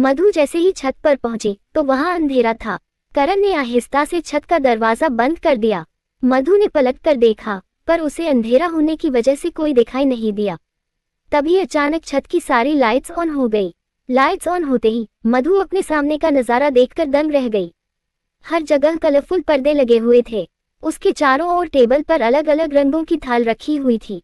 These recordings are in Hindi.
मधु जैसे ही छत पर पहुंची तो वहां अंधेरा था। करण ने आहिस्ता से छत का दरवाजा बंद कर दिया। मधु ने पलट कर देखा, पर उसे अंधेरा होने की वजह से कोई दिखाई नहीं दिया। तभी अचानक छत की सारी लाइट्स ऑन हो गई। लाइट्स ऑन होते ही मधु अपने सामने का नजारा देखकर दंग रह गई। हर जगह कलरफुल पर्दे लगे हुए थे। उसके चारों ओर टेबल पर अलग अलग रंगों की थाल रखी हुई थी।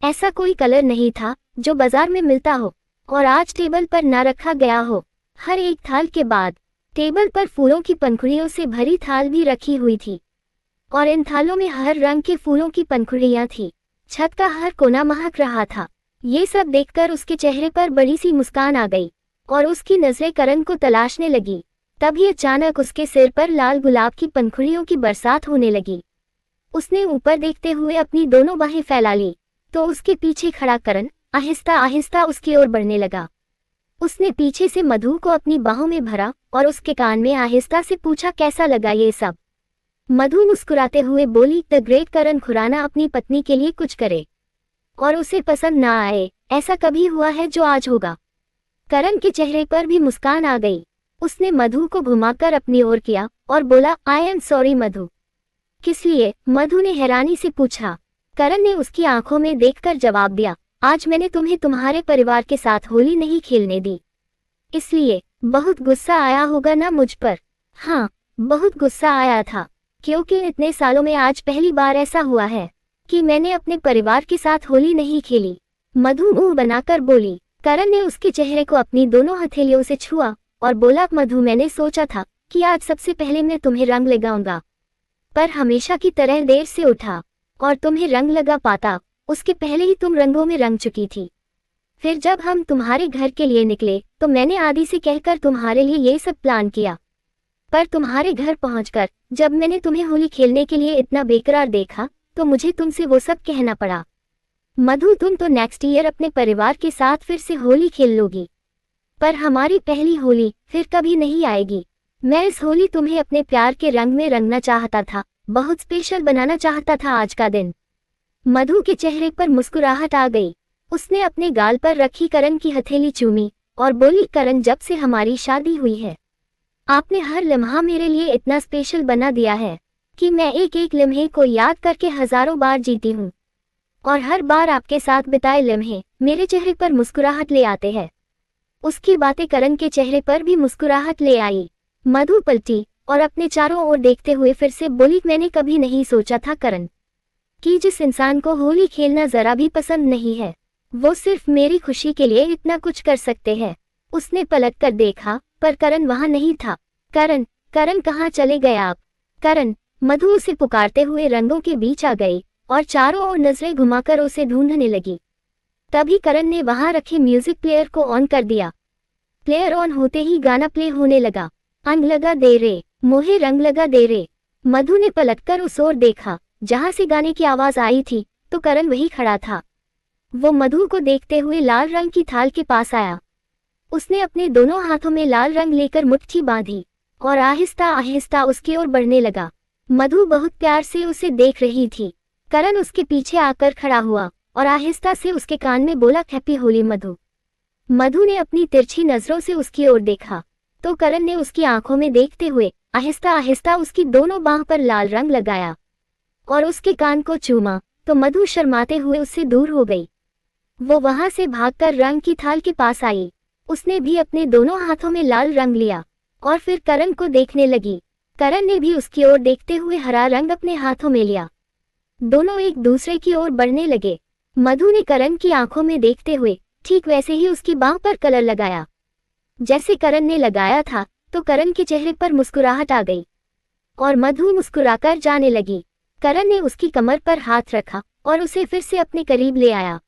ऐसा कोई कलर नहीं था जो बाजार में मिलता हो और आज टेबल पर ना रखा गया हो। हर एक थाल के बाद टेबल पर फूलों की पंखुड़ियों से भरी थाल भी रखी हुई थी और इन थालों में हर रंग के फूलों की पंखुड़ियां थी। छत का हर कोना महक रहा था। ये सब देखकर उसके चेहरे पर बड़ी सी मुस्कान आ गई और उसकी नजरें करण को तलाशने लगी। तभी अचानक उसके सिर पर लाल गुलाब की पंखुड़ियों की बरसात होने लगी। उसने ऊपर देखते हुए अपनी दोनों बाहें फैला ली तो उसके पीछे खड़ा करण आहिस्ता आहिस्ता उसकी ओर बढ़ने लगा। उसने पीछे से मधु को अपनी बाहों में भरा और उसके कान में आहिस्ता से पूछा, कैसा लगा ये सब? मधु मुस्कुराते हुए बोली, द ग्रेट करण खुराना अपनी पत्नी के लिए कुछ करे और उसे पसंद ना आए, ऐसा कभी हुआ है जो आज होगा? करण के चेहरे पर भी मुस्कान आ गई। उसने मधु को घुमाकर अपनी ओर किया और बोला, आई एम सॉरी मधु। किस लिए? मधु ने हैरानी से पूछा। करण ने उसकी आंखों में देखकर जवाब दिया, आज मैंने तुम्हें तुम्हारे परिवार के साथ होली नहीं खेलने दी, इसलिए बहुत गुस्सा आया होगा ना मुझ पर? हाँ, बहुत गुस्सा आया था, क्योंकि इतने सालों में आज पहली बार ऐसा हुआ है कि मैंने अपने परिवार के साथ होली नहीं खेली। मधु मुंह बनाकर बोली। करण ने उसके चेहरे को अपनी दोनों हथेलियों से छुआ और बोला, मधु मैंने सोचा था कि आज सबसे पहले मैं तुम्हें रंग लगाऊंगा, पर हमेशा की तरह देर से उठा और तुम्हें रंग लगा पाता उसके पहले ही तुम रंगों में रंग चुकी थी। फिर जब हम तुम्हारे घर के लिए निकले तो मैंने आदि से कहकर तुम्हारे लिए ये सब प्लान किया, पर तुम्हारे घर पहुंचकर जब मैंने तुम्हें होली खेलने के लिए इतना बेकरार देखा तो मुझे तुमसे वो सब कहना पड़ा। मधु तुम तो नेक्स्ट ईयर अपने परिवार के साथ फिर से होली खेल लोगी, पर हमारी पहली होली फिर कभी नहीं आएगी। मैं इस होली तुम्हें अपने प्यार के रंग में रंगना चाहता था, बहुत स्पेशल बनाना चाहता था आज का दिन। मधु के चेहरे पर मुस्कुराहट आ गई। उसने अपने गाल पर रखी करण की हथेली चूमी और बोली, करण जब से हमारी शादी हुई है आपने हर लम्हा मेरे लिए इतना स्पेशल बना दिया है कि मैं एक एक लम्हे को याद करके हजारों बार जीती हूँ और हर बार आपके साथ बिताए लम्हे मेरे चेहरे पर मुस्कुराहट ले आते हैं। उसकी बातें करण के चेहरे पर भी मुस्कुराहट ले आई। मधु पलटी और अपने चारों ओर देखते हुए फिर से बोली, मैंने कभी नहीं सोचा था करण कि जिस इंसान को होली खेलना जरा भी पसंद नहीं है वो सिर्फ मेरी खुशी के लिए इतना कुछ कर सकते हैं। उसने पलट कर देखा पर करण वहां नहीं था। करण, करण कहाँ चले गए आप? करण, मधु उसे पुकारते हुए रंगों के बीच आ गई और चारों ओर नजरें घुमाकर उसे ढूंढने लगी। तभी करण ने वहां रखे म्यूजिक प्लेयर को ऑन कर दिया। प्लेयर ऑन होते ही गाना प्ले होने लगा। अंग लगा दे रे मोहे रंग लगा दे रे। मधु ने पलटकर उस ओर देखा जहां से गाने की आवाज आई थी तो करण वही खड़ा था। वो मधु को देखते हुए लाल रंग की थाल के पास आया। उसने अपने दोनों हाथों में लाल रंग लेकर मुट्ठी बांधी और आहिस्ता आहिस्ता उसकी ओर बढ़ने लगा। मधु बहुत प्यार से उसे देख रही थी। करण उसके पीछे आकर खड़ा हुआ और आहिस्ता से उसके कान में बोला, हैप्पी होली मधु। मधु ने अपनी तिरछी नजरों से उसकी ओर देखा तो करण ने उसकी आंखों में देखते हुए आहिस्ता आहिस्ता उसकी दोनों बाह पर लाल रंग लगाया और उसके कान को चूमा तो मधु शर्माते हुए उससे दूर हो गई। वो वहां से भागकर रंग की थाल के पास आई। उसने भी अपने दोनों हाथों में लाल रंग लिया और फिर करण को देखने लगी। करण ने भी उसकी ओर देखते हुए हरा रंग अपने हाथों में लिया। दोनों एक दूसरे की ओर बढ़ने लगे। मधु ने करण की आंखों में देखते हुए ठीक वैसे ही उसकी बाह पर कलर लगाया जैसे करण ने लगाया था तो करण के चेहरे पर मुस्कुराहट आ गई और मधु मुस्कुराकर जाने लगी। करण ने उसकी कमर पर हाथ रखा और उसे फिर से अपने करीब ले आया।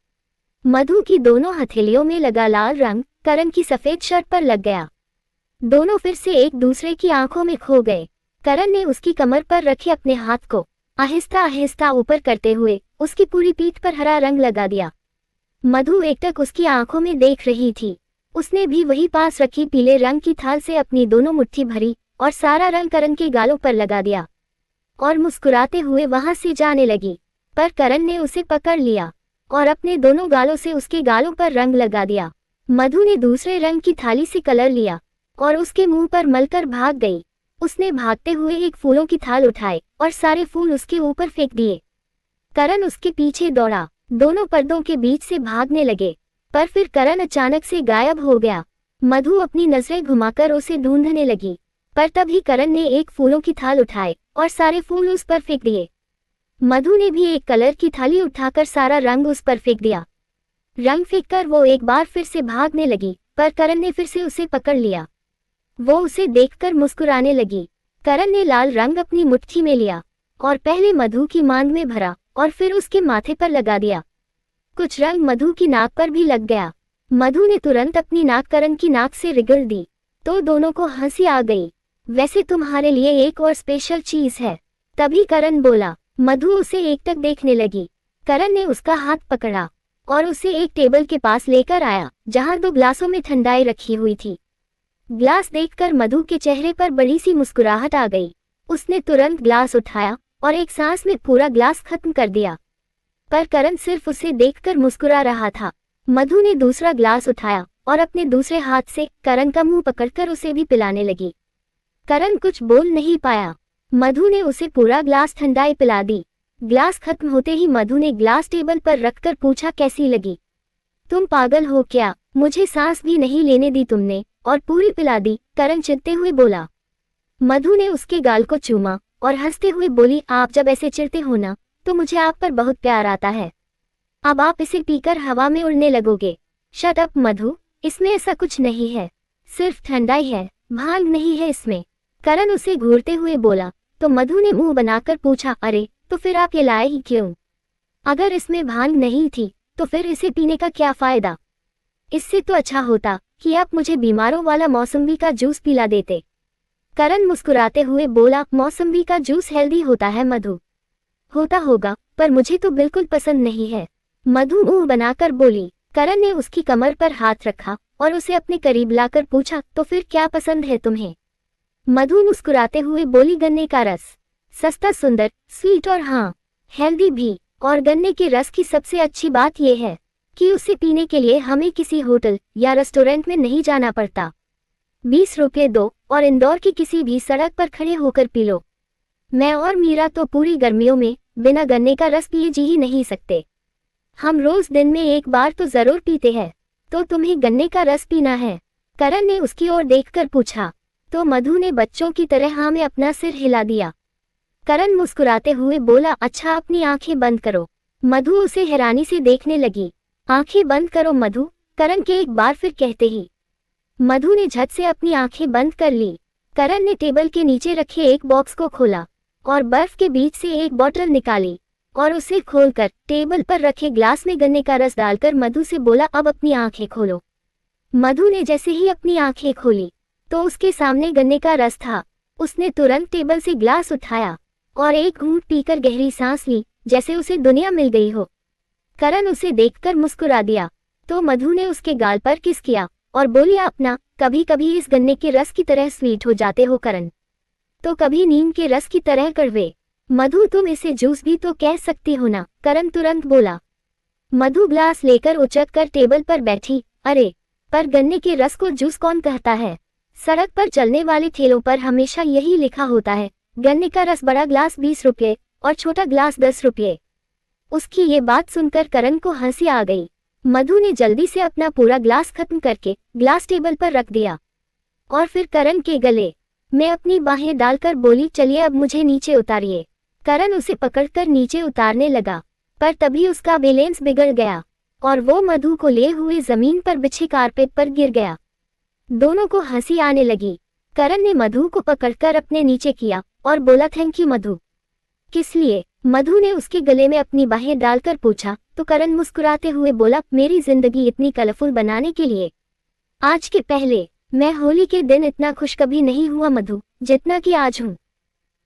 मधु की दोनों हथेलियों में लगा लाल रंग करण की सफेद शर्ट पर लग गया। दोनों फिर से एक दूसरे की आंखों में खो गए। करण ने उसकी कमर पर रखे अपने हाथ को आहिस्ता आहिस्ता ऊपर करते हुए उसकी पूरी पीठ पर हरा रंग लगा दिया। मधु एकटक उसकी आंखों में देख रही थी। उसने भी वही पास रखी पीले रंग की थाल से अपनी दोनों मुट्ठी भरी और सारा रंग करण के गालों पर लगा दिया और मुस्कुराते हुए वहां से जाने लगी। पर करण ने उसे पकड़ लिया और अपने दोनों गालों से उसके गालों पर रंग लगा दिया। मधु ने दूसरे रंग की थाली से कलर लिया और उसके मुंह पर मलकर भाग गई। उसने भागते हुए एक फूलों की थाल उठाई और सारे फूल उसके ऊपर फेंक दिए। करण उसके पीछे दौड़ा, दोनों पर्दों के बीच से भागने लगे, पर फिर करण अचानक से गायब हो गया। मधु अपनी नजरें घुमाकर उसे ढूंढने लगी, पर तभी करण ने एक फूलों की थाल उठाई और सारे फूल उस पर फेंक दिए। मधु ने भी एक कलर की थाली उठाकर सारा रंग उस पर फेंक दिया। रंग फेंककर वो एक बार फिर से भागने लगी, पर करण ने फिर से उसे पकड़ लिया। वो उसे देखकर मुस्कुराने लगी। करण ने लाल रंग अपनी मुट्ठी में लिया और पहले मधु की मांग में भरा और फिर उसके माथे पर लगा दिया। कुछ रंग मधु की नाक पर भी लग गया। मधु ने तुरंत अपनी नाक करण की नाक से रगड़ दी, तो दोनों को हंसी आ गई। वैसे तुम्हारे लिए एक और स्पेशल चीज है, तभी करण बोला। मधु उसे एकटक देखने लगी। करण ने उसका हाथ पकड़ा और उसे एक टेबल के पास लेकर आया, जहां 2 ग्लासों में ठंडाई रखी हुई थी। ग्लास देखकर मधु के चेहरे पर बड़ी सी मुस्कुराहट आ गई। उसने तुरंत ग्लास उठाया और एक सांस में पूरा ग्लास खत्म कर दिया, पर करण सिर्फ उसे देखकर मुस्कुरा रहा था। मधु ने दूसरा ग्लास उठाया और अपने दूसरे हाथ से करण का मुंह पकड़कर उसे भी पिलाने लगी। करण कुछ बोल नहीं पाया। मधु ने उसे पूरा ग्लास ठंडाई पिला दी। ग्लास खत्म होते ही मधु ने ग्लास टेबल पर रखकर पूछा, कैसी लगी? तुम पागल हो क्या? मुझे सांस भी नहीं लेने दी तुमने और पूरी पिला दी, करण चिढ़ते हुए बोला। मधु ने उसके गाल को चूमा और हंसते हुए बोली, आप जब ऐसे चिढ़ते हो ना, तो मुझे आप पर बहुत प्यार आता है। अब आप इसे पीकर हवा में उड़ने लगोगे। शट अप मधु, इसमें ऐसा कुछ नहीं है, सिर्फ ठंडाई है, भांग नहीं है इसमें। करण उसे घूरते हुए बोला। तो मधु ने मुंह बनाकर पूछा, अरे तो फिर आप ये लाए ही क्यों? अगर इसमें भांग नहीं थी तो फिर इसे पीने का क्या फायदा? इससे तो अच्छा होता कि आप मुझे बीमारों वाला मौसम्बी का जूस पिला देते। करण मुस्कुराते हुए बोला, मौसम्बी का जूस हेल्दी होता है मधु। होता होगा, पर मुझे तो बिल्कुल पसंद नहीं है, मधु मुंह बनाकर बोली। करण ने उसकी कमर पर हाथ रखा और उसे अपने करीब लाकर पूछा, तो फिर क्या पसंद है तुम्हें? मधु मुस्कुराते हुए बोली, गन्ने का रस, सस्ता, सुंदर, स्वीट और हाँ, हेल्दी भी। और गन्ने के रस की सबसे अच्छी बात यह है कि उसे पीने के लिए हमें किसी होटल या रेस्टोरेंट में नहीं जाना पड़ता। 20 रुपये दो और इंदौर की किसी भी सड़क पर खड़े होकर पी लो। मैं और मीरा तो पूरी गर्मियों में बिना गन्ने का रस पिए जी ही नहीं सकते। हम रोज दिन में एक बार तो जरूर पीते हैं। तो तुम्हें गन्ने का रस पीना है? करण ने उसकी ओर देखकर पूछा। तो मधु ने बच्चों की तरह हाँ में अपना सिर हिला दिया। करण मुस्कुराते हुए बोला, अच्छा अपनी आंखें बंद करो। मधु उसे हैरानी से देखने लगी। आंखें बंद करो मधु, करण के एक बार फिर कहते ही मधु ने झट से अपनी आंखें बंद कर ली। करण ने टेबल के नीचे रखे एक बॉक्स को खोला और बर्फ के बीच से एक बोतल निकाली और उसे खोलकर टेबल पर रखे ग्लास में गन्ने का रस डालकर मधु से बोला, अब अपनी आंखें खोलो। मधु ने जैसे ही अपनी आंखें खोली तो उसके सामने गन्ने का रस था। उसने तुरंत टेबल से ग्लास उठाया और एक घूंट पीकर गहरी सांस ली, जैसे उसे दुनिया मिल गई हो। करण उसे देखकर मुस्कुरा दिया तो मधु ने उसके गाल पर किस किया और बोली, अपना कभी कभी इस गन्ने के रस की तरह स्वीट हो जाते हो करण, तो कभी नीम के रस की तरह कड़वे। मधु तुम इसे जूस भी तो कह सकती हो ना, करण तुरंत बोला। मधु ग्लास लेकर उचक कर टेबल पर बैठी। अरे पर गन्ने के रस को जूस कौन कहता है? सड़क पर चलने वाले ठेलों पर हमेशा यही लिखा होता है, गन्ने का रस बड़ा ग्लास 20 रुपये और छोटा ग्लास 10 रुपये। उसकी ये बात सुनकर करण को हंसी आ गई। मधु ने जल्दी से अपना पूरा ग्लास खत्म करके ग्लास टेबल पर रख दिया और फिर करण के गले में अपनी बाहें डालकर बोली, चलिए अब मुझे नीचे उतारिए। करण उसे पकड़कर नीचे उतारने लगा, पर तभी उसका बैलेंस बिगड़ गया और वो मधु को लिए हुए जमीन पर बिछे कारपेट पर गिर गया। दोनों को हंसी आने लगी। करण ने मधु को पकड़कर अपने नीचे किया और बोला, थैंक यू मधु। किस लिए? मधु ने उसके गले में अपनी बाहें डालकर पूछा तो करण मुस्कुराते हुए बोला, मेरी जिंदगी इतनी कलरफुल बनाने के लिए। आज के पहले मैं होली के दिन इतना खुश कभी नहीं हुआ मधु, जितना कि आज हूँ।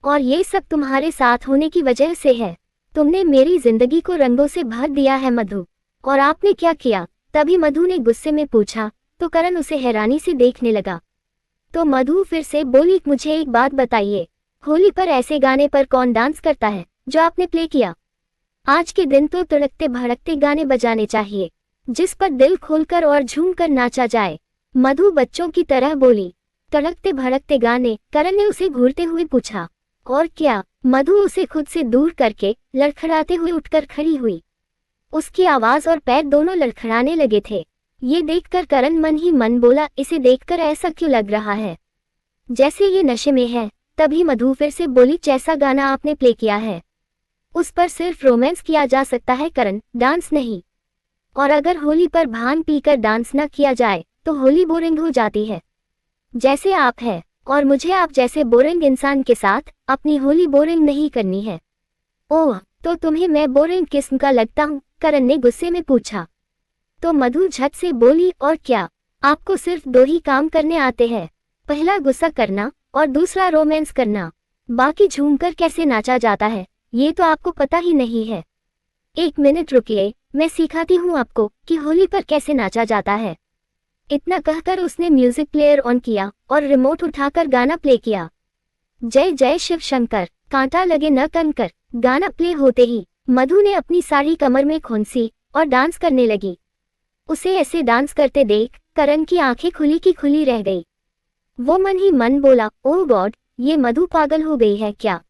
और ये सब तुम्हारे साथ होने की वजह से है। तुमने मेरी जिंदगी को रंगों से भर दिया है मधु। और आपने क्या किया? तभी मधु ने गुस्से में पूछा तो करण उसे हैरानी से देखने लगा। तो मधु फिर से बोली, मुझे एक बात बताइए, होली पर ऐसे गाने पर कौन डांस करता है जो आपने प्ले किया? आज के दिन तो तड़कते भड़कते गाने बजाने चाहिए। जिस पर दिल खोलकर और झूमकर नाचा जाए। मधु बच्चों की तरह बोली। तड़कते भड़कते गाने, करण ने उसे घूरते हुए पूछा। और क्या? मधु उसे खुद से दूर करके लड़खड़ाते हुए उठकर खड़ी हुई। उसकी आवाज और पैर दोनों लड़खड़ाने लगे थे। ये देखकर करण मन ही मन बोला, इसे देखकर ऐसा क्यों लग रहा है जैसे ये नशे में है। तभी मधु फिर से बोली, जैसा गाना आपने प्ले किया है उस पर सिर्फ रोमांस किया जा सकता है करण, डांस नहीं। और अगर होली पर भांग पीकर डांस न किया जाए तो होली बोरिंग हो जाती है, जैसे आप है। और मुझे आप जैसे बोरिंग इंसान के साथ अपनी होली बोरिंग नहीं करनी है। ओह, तो तुम्हें मैं बोरिंग किस्म का लगता हूँ? करण ने गुस्से में पूछा। तो मधु झट से बोली, और क्या? आपको सिर्फ दो ही काम करने आते हैं, पहला गुस्सा करना और दूसरा रोमांस करना। बाकी झूमकर कैसे नाचा जाता है ये तो आपको पता ही नहीं है। एक मिनट रुकिए, मैं सिखाती हूँ आपको कि होली पर कैसे नाचा जाता है। इतना कहकर उसने म्यूजिक प्लेयर ऑन किया और रिमोट उठाकर गाना प्ले किया। जय जय शिव शंकर, कांटा लगे न कंकर। गाना प्ले होते ही मधु ने अपनी साड़ी कमर में खोंसी और डांस करने लगी। उसे ऐसे डांस करते देख करण की आंखें खुली की खुली रह गई। वो मन ही मन बोला, ओह गॉड, ये मधु पागल हो गई है क्या?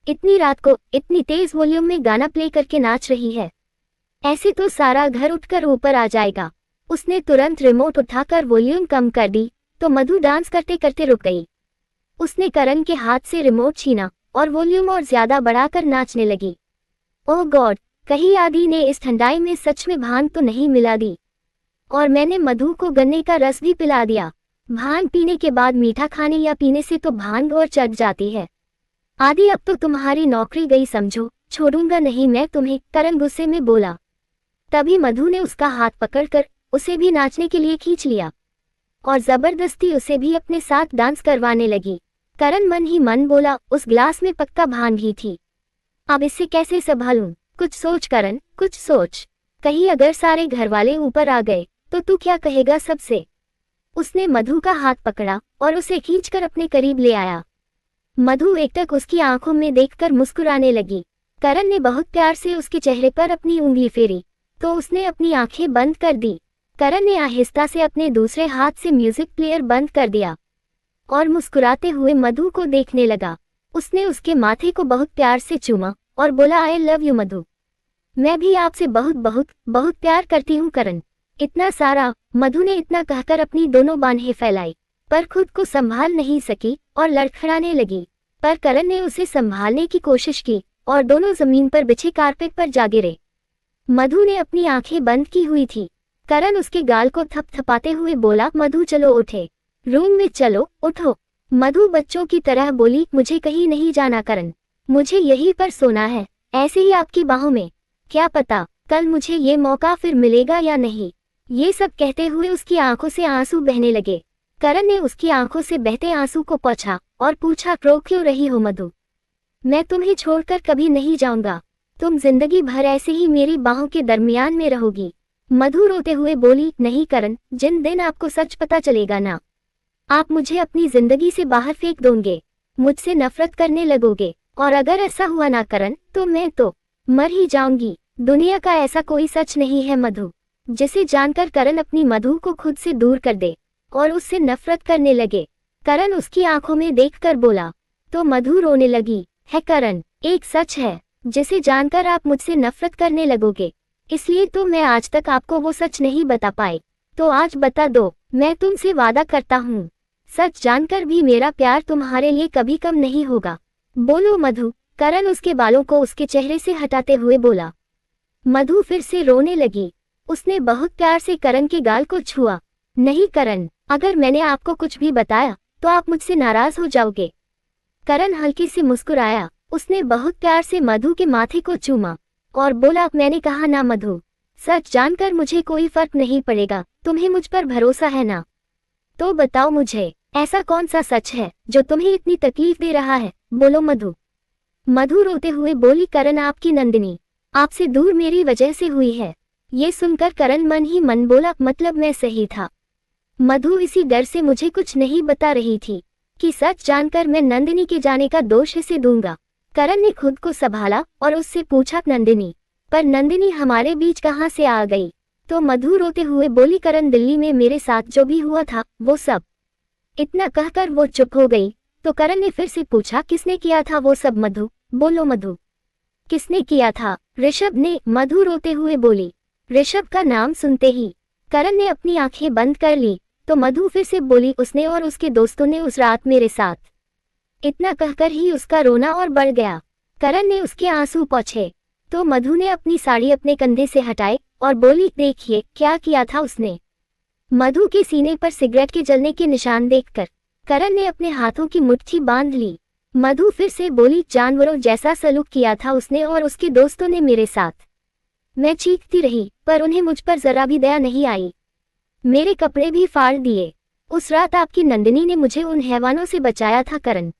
इतनी रात को इतनी तेज वॉल्यूम में गाना प्ले करके नाच रही है, ऐसे तो सारा घर उठकर ऊपर आ जाएगा। उसने तुरंत रिमोट उठाकर वॉल्यूम कम कर दी तो मधु डांस करते करते रुक गई। उसने करण के हाथ से रिमोट छीना और वॉल्यूम और ज्यादा बढ़ाकर नाचने लगी। ओह गॉड, कहीं आदि ने इस ठंडाई में सच में भांग तो नहीं मिला दी? और मैंने मधु को गन्ने का रस भी पिला दिया। भांग पीने के बाद मीठा खाने या पीने से तो भांग और चढ़ जाती है। आदि अब तो तुम्हारी नौकरी गई समझो, छोड़ूंगा नहीं मैं तुम्हें, करण गुस्से में बोला। तभी मधु ने उसका हाथ पकड़कर उसे भी नाचने के लिए खींच लिया और जबरदस्ती उसे भी अपने साथ डांस करवाने लगी। करण मन ही मन बोला, उस ग्लास में पक्का भांग ही थी, अब इससे कैसे संभालूं? कुछ सोच करण, कुछ सोच। कहीं अगर सारे घरवाले ऊपर आ गए तो तू क्या कहेगा सबसे? उसने मधु का हाथ पकड़ा और उसे खींचकर अपने करीब ले आया। मधु एकटक उसकी आंखों में देखकर मुस्कुराने लगी। करण ने बहुत प्यार से उसके चेहरे पर अपनी उंगली फेरी तो उसने अपनी आंखें बंद कर दी। करण ने आहिस्ता से अपने दूसरे हाथ से म्यूजिक प्लेयर बंद कर दिया और मुस्कुराते हुए मधु को देखने लगा। उसने उसके माथे को बहुत प्यार से चूमा और बोला, आई लव यू मधु, मैं भी आपसे बहुत बहुत बहुत प्यार करती हूँ करण। इतना सारा? मधु ने इतना कहकर अपनी दोनों बाहें फैलाई पर खुद को संभाल नहीं सकी और लड़खड़ाने लगी। पर करण ने उसे संभालने की कोशिश की और दोनों जमीन पर बिछे कारपेट पर जा गिरे। मधु ने अपनी आंखें बंद की हुई थी। करण उसके गाल को थपथपाते हुए बोला, मधु चलो उठे, रूम में चलो, उठो। मधु बच्चों की तरह बोली, मुझे कहीं नहीं जाना करण, मुझे यहीं पर सोना है, ऐसे ही आपकी बाहों में। क्या पता कल मुझे ये मौका फिर मिलेगा या नहीं। ये सब कहते हुए उसकी आंखों से आंसू बहने लगे। करण ने उसकी आंखों से बहते आंसू को पोंछा और पूछा, रो क्यों रही हो मधु? मैं तुम्हें छोड़कर कभी नहीं जाऊंगा, तुम जिंदगी भर ऐसे ही मेरी बाहों के दरमियान में रहोगी। मधु रोते हुए बोली, नहीं करण, जिन दिन आपको सच पता चलेगा ना, आप मुझे अपनी जिंदगी से बाहर फेंक दोगे, मुझसे नफरत करने लगोगे। और अगर ऐसा हुआ ना करण तो मैं तो मर ही जाऊंगी। दुनिया का ऐसा कोई सच नहीं है मधु जिसे जानकर करण अपनी मधु को खुद से दूर कर दे और उससे नफरत करने लगे। करण उसकी आंखों में देखकर बोला। तो मधु रोने लगी, है करण, एक सच है जिसे जानकर आप मुझसे नफरत करने लगोगे, इसलिए तो मैं आज तक आपको वो सच नहीं बता पाई, तो आज बता दो। मैं तुमसे वादा करता हूँ सच जानकर भी मेरा प्यार तुम्हारे लिए कभी कम नहीं होगा। बोलो मधु, करण उसके बालों को उसके चेहरे से हटाते हुए बोला। मधु फिर से रोने लगी। उसने बहुत प्यार से करण के गाल को छुआ। नहीं करण, अगर मैंने आपको कुछ भी बताया तो आप मुझसे नाराज हो जाओगे। करण हल्के से मुस्कुराया। उसने बहुत प्यार से मधु के माथे को चूमा और बोला, मैंने कहा ना मधु, सच जानकर मुझे कोई फर्क नहीं पड़ेगा, तुम्हें मुझ पर भरोसा है ना? तो बताओ मुझे, ऐसा कौन सा सच है जो तुम्हें इतनी तकलीफ दे रहा है? बोलो मधु। मधु रोते हुए बोली, करण, आपकी नंदिनी आपसे दूर मेरी वजह से हुई है। ये सुनकर करण मन ही मन बोला, मतलब मैं सही था। मधु इसी डर से मुझे कुछ नहीं बता रही थी कि सच जानकर मैं नंदिनी के जाने का दोष इसे दूंगा। करण ने खुद को संभाला और उससे पूछा, नंदिनी? पर नंदिनी हमारे बीच कहाँ से आ गई? तो मधु रोते हुए बोली, करण दिल्ली में मेरे साथ जो भी हुआ था वो सब। इतना कहकर वो चुप हो गई। तो करण ने फिर से पूछा, किसने किया था वो सब मधु? बोलो मधु, किसने किया था? ऋषभ ने, मधु रोते हुए बोली। ऋषभ का नाम सुनते ही करण ने अपनी आंखें बंद कर ली। तो मधु फिर से बोली, उसने और उसके दोस्तों ने उस रात मेरे साथ। इतना कहकर ही उसका रोना और बढ़ गया। करण ने उसके आंसू पोंछे। तो मधु ने अपनी साड़ी अपने कंधे से हटाई और बोली, देखिए क्या किया था उसने। मधु के सीने पर सिगरेट के जलने के निशान देखकर करण ने अपने हाथों की मुट्ठी बांध ली। मधु फिर से बोली, जानवरों जैसा सलूक किया था उसने और उसके दोस्तों ने मेरे साथ। मैं चीखती रही पर उन्हें मुझ पर जरा भी दया नहीं आई। मेरे कपड़े भी फाड़ दिए। उस रात आपकी नंदिनी ने मुझे उन हैवानों से बचाया था करण।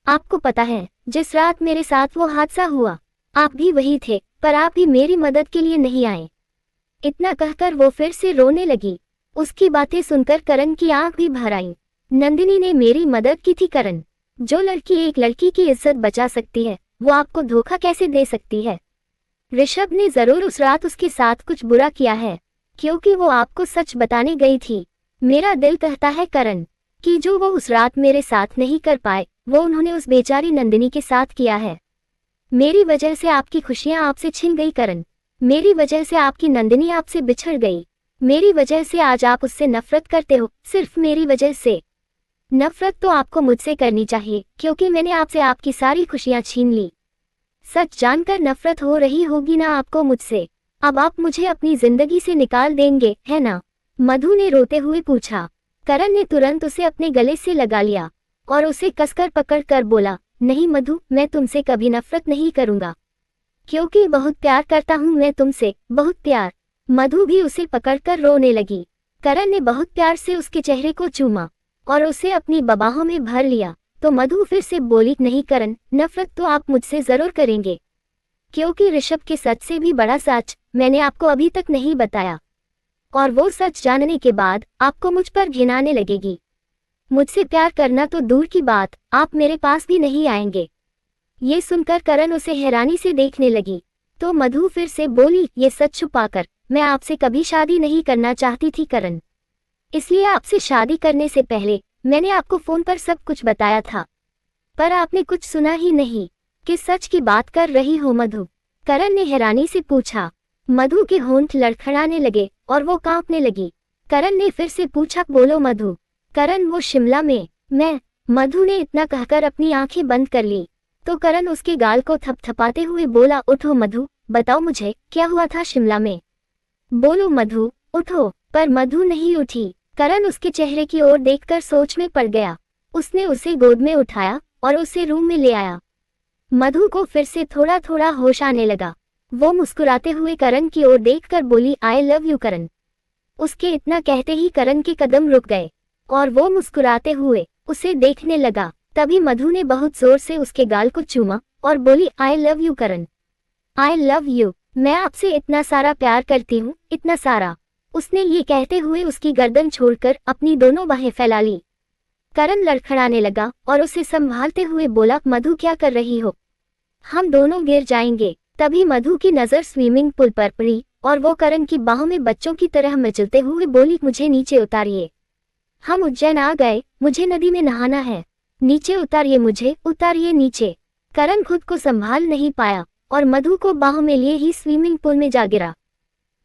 आपको पता है, जिस रात मेरे साथ वो हादसा हुआ आप भी वही थे, पर आप भी मेरी मदद के लिए नहीं आए। इतना कहकर वो फिर से रोने लगी। उसकी बातें सुनकर करण की आंख भी भर आई। नंदिनी ने मेरी मदद की थी करण। जो लड़की एक लड़की की इज्जत बचा सकती है वो आपको धोखा कैसे दे सकती है? ऋषभ ने जरूर उस रात उसके साथ कुछ बुरा किया है, क्योंकि वो आपको सच बताने गई थी। मेरा दिल कहता है करण कि जो वो उस रात मेरे साथ नहीं कर पाए वो उन्होंने उस बेचारी नंदिनी के साथ किया है। मेरी वजह से आपकी खुशियां आपसे छिन गई करण। मेरी वजह से आपकी नंदिनी आपसे बिछड़ गई। मेरी वजह से आज आप उससे नफरत करते हो, सिर्फ मेरी वजह से। नफरत तो आपको मुझसे करनी चाहिए, क्योंकि मैंने आपसे आपकी सारी खुशियां छीन ली। सच जानकर नफरत हो रही होगी ना आपको मुझसे? अब आप मुझे अपनी जिंदगी से निकाल देंगे, है ना? मधु ने रोते हुए पूछा। करण ने तुरंत उसे अपने गले से लगा लिया और उसे कसकर पकड़कर बोला, नहीं मधु, मैं तुमसे कभी नफरत नहीं करूंगा, क्योंकि बहुत प्यार करता हूं मैं तुमसे, बहुत प्यार। मधु भी उसे पकड़कर रोने लगी। करण ने बहुत प्यार से उसके चेहरे को चूमा और उसे अपनी बाहों में भर लिया। तो मधु फिर से बोली, नहीं करण, नफरत तो आप मुझसे जरूर करेंगे, क्योंकि ऋषभ के सच से भी बड़ा सच मैंने आपको अभी तक नहीं बताया, और वो सच जानने के बाद आपको मुझ पर घिन आने लगेगी। मुझसे प्यार करना तो दूर की बात, आप मेरे पास भी नहीं आएंगे। ये सुनकर करण उसे हैरानी से देखने लगी। तो मधु फिर से बोली, ये सच छुपाकर मैं आपसे कभी शादी नहीं करना चाहती थी करण, इसलिए आपसे शादी करने से पहले मैंने आपको फोन पर सब कुछ बताया था, पर आपने कुछ सुना ही नहीं। किस सच की बात कर रही हो मधु? करण ने हैरानी से पूछा। मधु के होंठ लड़खड़ाने लगे और वो कांपने लगी। करण ने फिर से पूछा, बोलो मधु। करण, वो शिमला में। मैं। मधु ने इतना कहकर अपनी आंखें बंद कर ली। तो करण उसके गाल को थपथपाते हुए बोला, उठो मधु, बताओ मुझे क्या हुआ था शिमला में। बोलो मधु, उठो। पर मधु नहीं उठी। करण उसके चेहरे की ओर देखकर सोच में पड़ गया। उसने उसे गोद में उठाया और उसे रूम में ले आया। मधु को फिर से थोड़ा थोड़ा होश आने लगा। वो मुस्कुराते हुए करण की ओर देखकर बोली, आई लव यू करण। उसके इतना कहते ही करण के कदम रुक गए और वो मुस्कुराते हुए उसे देखने लगा। तभी मधु ने बहुत जोर से उसके गाल को चूमा और बोली, I love you Karan, I love you. मैं आपसे इतना सारा प्यार करती हूँ, इतना सारा। उसने ये कहते हुए उसकी गर्दन छोड़कर अपनी दोनों बाहें फैला ली। करण लड़खड़ाने लगा और उसे संभालते हुए बोला, मधु क्या कर रही हो? हम दोनों गिर जाएंगे। तभी मधु की नजर स्विमिंग पूल पर पड़ी और वो करण की बाहों में बच्चों की तरह मचलते हुए बोली, मुझे नीचे उतारिए। हम उज्जैन आ गए, मुझे नदी में नहाना है। नीचे उतारिए मुझे, उतारिए नीचे। करण खुद को संभाल नहीं पाया और मधु को बाहों में लिए ही स्विमिंग पूल में जा गिरा।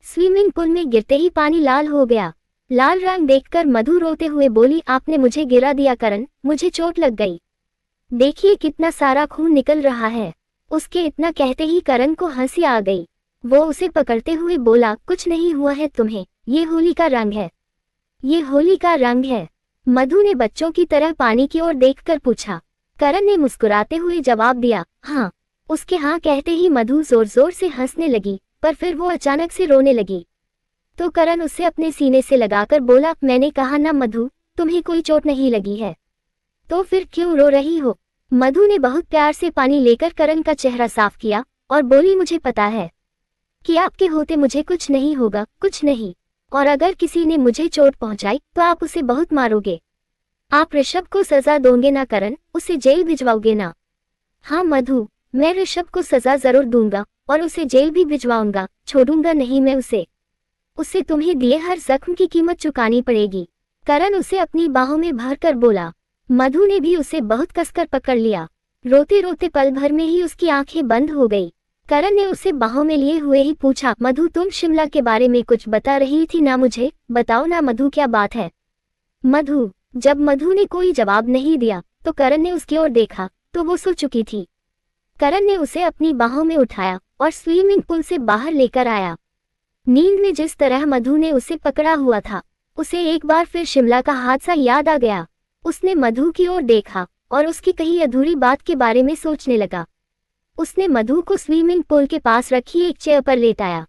स्विमिंग पूल में गिरते ही पानी लाल हो गया। लाल रंग देखकर मधु रोते हुए बोली, आपने मुझे गिरा दिया करण, मुझे चोट लग गई। देखिए कितना सारा खून निकल रहा है। उसके इतना कहते ही करण को हंसी आ गई। वो उसे पकड़ते हुए बोला, कुछ नहीं हुआ है तुम्हें, ये होली का रंग है, ये होली का रंग है। मधु ने बच्चों की तरह पानी की ओर देखकर पूछा। करण ने मुस्कुराते हुए जवाब दिया, हाँ। उसके हाँ कहते ही मधु जोर जोर से हंसने लगी, पर फिर वो अचानक से रोने लगी। तो करण उसे अपने सीने से लगाकर बोला, मैंने कहा ना मधु, तुम्हें कोई चोट नहीं लगी है, तो फिर क्यों रो रही हो? मधु ने बहुत प्यार से पानी लेकर करण का चेहरा साफ किया और बोली, मुझे पता है कि आपके होते मुझे कुछ नहीं होगा, कुछ नहीं। और अगर किसी ने मुझे चोट पहुंचाई तो आप उसे बहुत मारोगे। आप ऋषभ को सजा दोगे ना करण, उसे जेल भिजवाओगे ना? हाँ मधु, मैं ऋषभ को सजा जरूर दूंगा और उसे जेल भी भिजवाऊंगा, छोड़ूंगा नहीं मैं उसे। उससे तुम्हें दिए हर जख्म की कीमत चुकानी पड़ेगी। करण उसे अपनी बाहों में भरकर बोला। मधु ने भी उसे बहुत कसकर पकड़ लिया। रोते रोते पल भर में ही उसकी आंखें बंद हो गई। करण ने उसे बाहों में लिए हुए ही पूछा, मधु तुम शिमला के बारे में कुछ बता रही थी ना, मुझे बताओ ना मधु, क्या बात है? मधु। जब मधु ने कोई जवाब नहीं दिया तो करण ने उसकी ओर देखा तो वो सो चुकी थी। करण ने उसे अपनी बाहों में उठाया और स्विमिंग पूल से बाहर लेकर आया। नींद में जिस तरह मधु ने उसे पकड़ा हुआ था, उसे एक बार फिर शिमला का हादसा याद आ गया। उसने मधु की ओर देखा और उसकी कही अधूरी बात के बारे में सोचने लगा। उसने मधु को स्विमिंग पूल के पास रखी एक चेयर पर लेटाया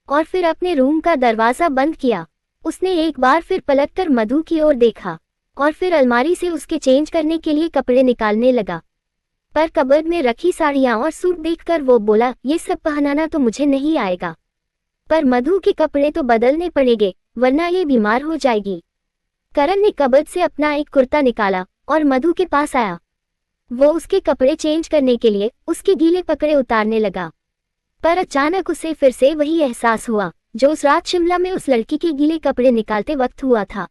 और फिर अपने रूम का दरवाजा बंद किया। उसने एक बार फिर पलटकर मधु की ओर देखा और फिर अलमारी से उसके चेंज करने के लिए कपड़े निकालने लगा। पर कबर्ड में रखी साड़ियां और सूट देखकर वो बोला, ये सब पहनाना तो मुझे नहीं आएगा, पर मधु के कपड़े तो बदलने पड़ेंगे वरना ये बीमार हो जाएगी। करण ने कबर्ड से अपना एक कुर्ता निकाला और मधु के पास आया। वो उसके कपड़े चेंज करने के लिए उसके गीले कपड़े उतारने लगा, पर अचानक उसे फिर से वही एहसास हुआ जो उस रात शिमला में उस लड़की के गीले कपड़े निकालते वक्त हुआ था।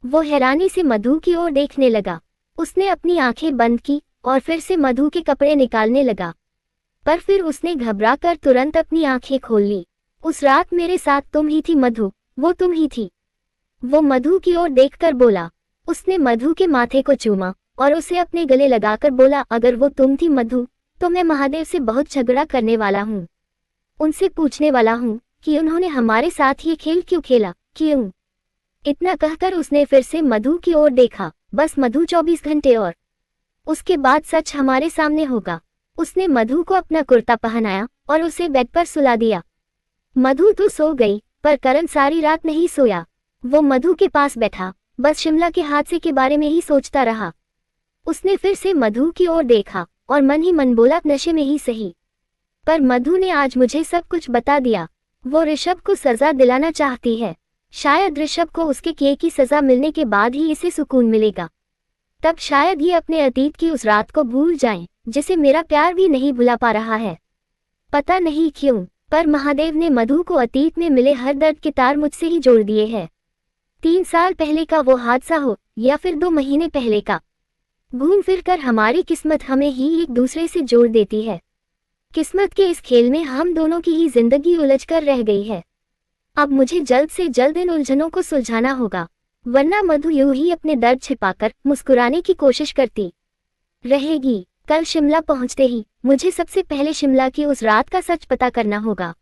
वो हैरानी से मधु की ओर देखने लगा। उसने अपनी आंखें बंद की और फिर से मधु के कपड़े निकालने लगा, पर फिर उसने घबराकर तुरंत अपनी आंखें खोल ली। उस रात मेरे साथ तुम ही थी मधु, वो तुम ही थी। वो मधु की ओर देखकर बोला। उसने मधु के माथे को चूमा और उसे अपने गले लगाकर बोला, अगर वो तुम थी मधु तो मैं महादेव से बहुत झगड़ा करने वाला हूँ। उनसे पूछने वाला हूँ कि उन्होंने हमारे साथ ये खेल क्यों खेला, क्यों? इतना कहकर उसने फिर से मधु की ओर देखा। बस मधु 24 घंटे और उसके बाद सच हमारे सामने होगा। उसने मधु को अपना कुर्ता पहनाया और उसे बेड पर सुला दिया। मधु तो सो गई, पर करण सारी रात नहीं सोया। वो मधु के पास बैठा, बस शिमला के हादसे के बारे में ही सोचता रहा। उसने फिर से मधु की ओर देखा और मन ही मन बोला, नशे में ही सही, पर मधु ने आज मुझे सब कुछ बता दिया। वो ऋषभ को सजा दिलाना चाहती है। शायद ऋषभ को उसके किए की सजा मिलने के बाद ही इसे सुकून मिलेगा। तब शायद ये अपने अतीत की उस रात को भूल जाएं, जिसे मेरा प्यार भी नहीं भुला पा रहा है। पता नहीं क्यों, पर महादेव ने मधु को अतीत में मिले हर दर्द के तार मुझसे ही जोड़ दिए हैं। 3 साल पहले का वो हादसा हो या फिर 2 महीने पहले का, घूम फिर कर हमारी किस्मत हमें ही एक दूसरे से जोड़ देती है। किस्मत के इस खेल में हम दोनों की ही जिंदगी उलझ कर रह गई है। अब मुझे जल्द से जल्द इन उलझनों को सुलझाना होगा, वरना मधु यूं ही अपने दर्द छिपाकर मुस्कुराने की कोशिश करती रहेगी। कल शिमला पहुंचते ही मुझे सबसे पहले शिमला की उस रात का सच पता करना होगा।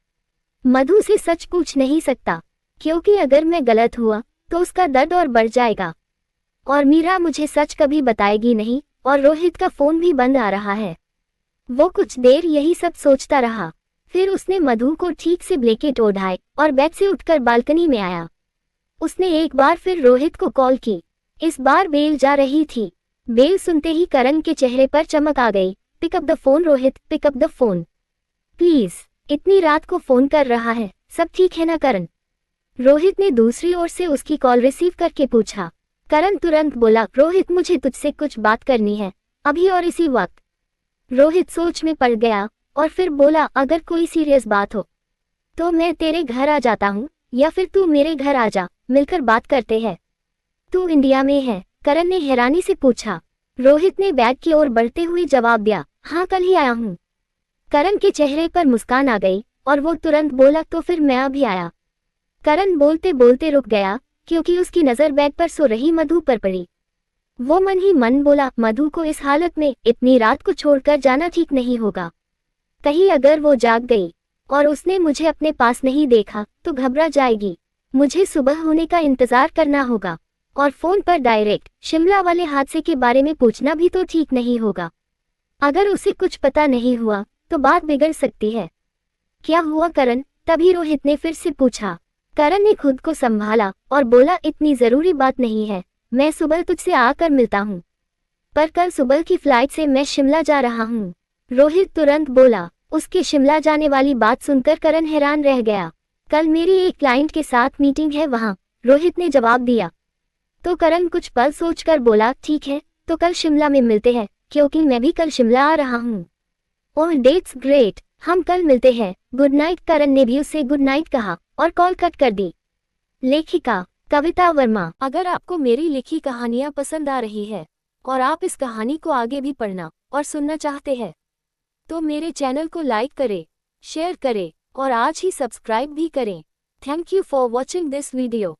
मधु से सच पूछ नहीं सकता, क्योंकि अगर मैं गलत हुआ तो उसका दर्द और बढ़ जाएगा। और मीरा मुझे सच कभी बताएगी नहीं, और रोहित का फोन भी बंद आ रहा है। वो कुछ देर यही सब सोचता रहा। फिर उसने मधु को ठीक से ब्लैंकेट ओढ़ाए और बेड से उठकर बालकनी में आया। उसने एक बार फिर रोहित को कॉल की। इस बार बेल जा रही थी। बेल सुनते ही करण के चेहरे पर चमक आ गई। Pick up the phone Rohit, pick up the phone please. इतनी रात को फोन कर रहा है, सब ठीक है ना करण? रोहित ने दूसरी ओर से उसकी कॉल रिसीव करके पूछा। करण तुरंत बोला, रोहित मुझे तुझसे कुछ बात करनी है, अभी और इसी वक्त। रोहित सोच में पड़ गया और फिर बोला, अगर कोई सीरियस बात हो तो मैं तेरे घर आ जाता हूँ, या फिर तू मेरे घर आ जा, मिलकर बात करते हैं। तू इंडिया में है? करण ने हैरानी से पूछा। रोहित ने बैग की ओर बढ़ते हुए जवाब दिया, हाँ कल ही आया हूँ। करण के चेहरे पर मुस्कान आ गई और वो तुरंत बोला, तो फिर मैं अभी आया। करण बोलते बोलते रुक गया, क्योंकि उसकी नजर बैग पर सो रही मधु पर पड़ी। वो मन ही मन बोला, मधु को इस हालत में इतनी रात को छोड़कर जाना ठीक नहीं होगा। कहीं अगर वो जाग गई और उसने मुझे अपने पास नहीं देखा तो घबरा जाएगी। मुझे सुबह होने का इंतजार करना होगा, और फोन पर डायरेक्ट शिमला वाले हादसे के बारे में पूछना भी तो ठीक नहीं होगा। अगर उसे कुछ पता नहीं हुआ तो बात बिगड़ सकती है। क्या हुआ करण? तभी रोहित ने फिर से पूछा। करण ने खुद को संभाला और बोला, इतनी जरूरी बात नहीं है, मैं सुबह तुझसे आकर मिलता हूँ, पर कल सुबह की फ्लाइट से मैं शिमला जा रहा हूँ। रोहित तुरंत बोला। उसके शिमला जाने वाली बात सुनकर करण हैरान रह गया। कल मेरी एक क्लाइंट के साथ मीटिंग है वहाँ, रोहित ने जवाब दिया। तो करण कुछ पल सोचकर बोला, ठीक है, तो कल शिमला में मिलते हैं, क्योंकि मैं भी कल शिमला आ रहा हूँ। ओह डेट्स ग्रेट, हम कल मिलते हैं, गुड नाइट। करण ने भी उससे गुड नाइट कहा और कॉल कट कर दी। लेखिका कविता वर्मा। अगर आपको मेरी लिखी कहानियाँ पसंद आ रही है और आप इस कहानी को आगे भी पढ़ना और सुनना चाहते हैं तो मेरे चैनल को लाइक करें, शेयर करें और आज ही सब्सक्राइब भी करें। Thank you for watching this video.